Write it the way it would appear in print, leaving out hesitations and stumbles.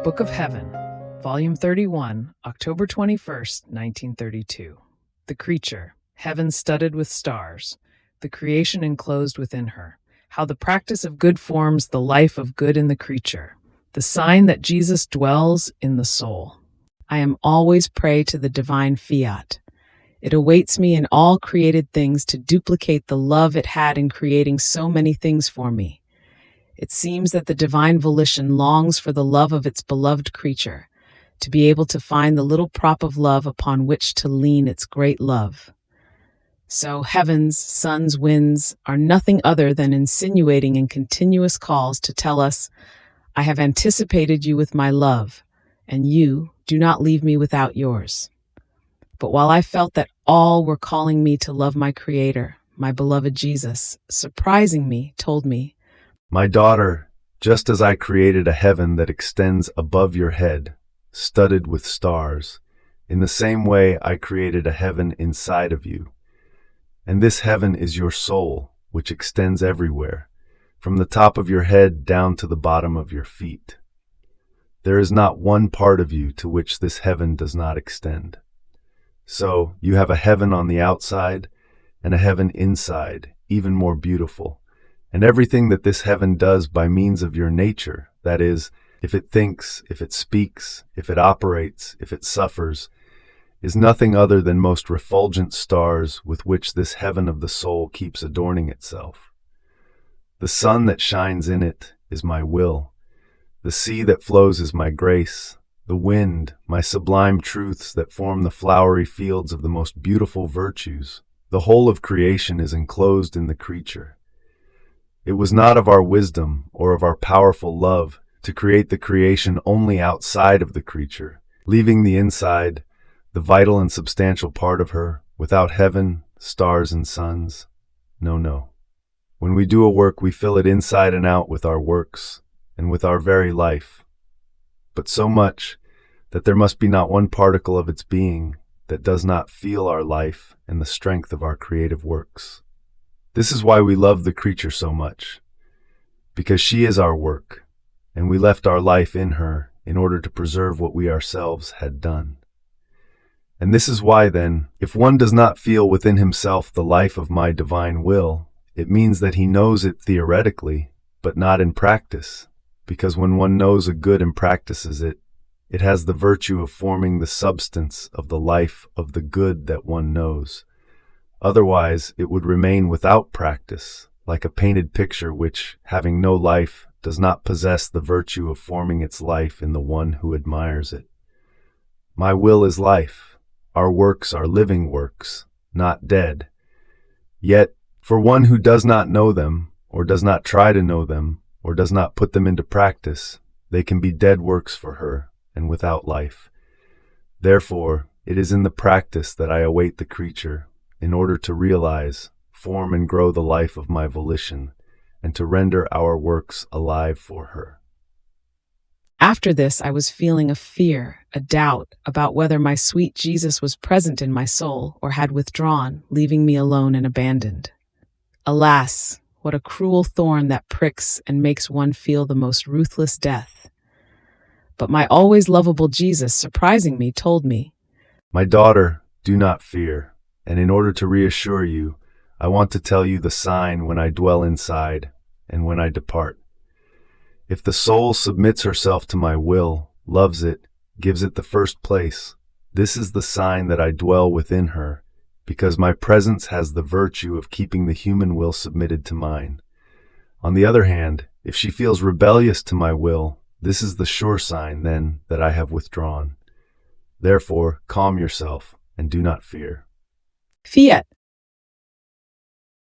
Book of Heaven, Volume 31, October 21st, 1932. The creature, heaven studded with stars, the creation enclosed within her. How the practice of good forms the life of good in the creature, the sign that Jesus dwells in the soul. I am always prey to the divine fiat. It awaits me in all created things to duplicate the love it had in creating so many things for me. It seems that the divine volition longs for the love of its beloved creature, to be able to find the little prop of love upon which to lean its great love. So heavens, suns, winds are nothing other than insinuating and continuous calls to tell us, I have anticipated you with my love, and you do not leave me without yours. But while I felt that all were calling me to love my Creator, my beloved Jesus, surprising me, told me, My daughter, just as I created a heaven that extends above your head, studded with stars, in the same way I created a heaven inside of you. And this heaven is your soul, which extends everywhere, from the top of your head down to the bottom of your feet. There is not one part of you to which this heaven does not extend. So you have a heaven on the outside and a heaven inside, even more beautiful. And everything that this heaven does by means of your nature, that is, if it thinks, if it speaks, if it operates, if it suffers, is nothing other than most refulgent stars with which this heaven of the soul keeps adorning itself. The sun that shines in it is my will. The sea that flows is my grace. The wind, my sublime truths that form the flowery fields of the most beautiful virtues. The whole of creation is enclosed in the creature. It was not of our wisdom or of our powerful love to create the creation only outside of the creature, leaving the inside, the vital and substantial part of her, without heaven, stars, and suns. No. When we do a work, we fill it inside and out with our works and with our very life, but so much that there must be not one particle of its being that does not feel our life and the strength of our creative works. This is why we love the creature so much, because she is our work, and we left our life in her in order to preserve what we ourselves had done. And this is why, then, if one does not feel within himself the life of my divine will, it means that he knows it theoretically, but not in practice, because when one knows a good and practices it, it has the virtue of forming the substance of the life of the good that one knows. Otherwise, it would remain without practice, like a painted picture which, having no life, does not possess the virtue of forming its life in the one who admires it. My will is life. Our works are living works, not dead. Yet, for one who does not know them, or does not try to know them, or does not put them into practice, they can be dead works for her, and without life. Therefore, it is in the practice that I await the creature, in order to realize, form and grow the life of my volition, and to render our works alive for her. After this, I was feeling a fear, a doubt about whether my sweet Jesus was present in my soul or had withdrawn, leaving me alone and abandoned. Alas, what a cruel thorn that pricks and makes one feel the most ruthless death. But my always lovable Jesus, surprising me, told me, My daughter, do not fear, and in order to reassure you, I want to tell you the sign when I dwell inside and when I depart. If the soul submits herself to my will, loves it, gives it the first place, this is the sign that I dwell within her, because my presence has the virtue of keeping the human will submitted to mine. On the other hand, if she feels rebellious to my will, this is the sure sign, then, that I have withdrawn. Therefore, calm yourself and do not fear. Fiat,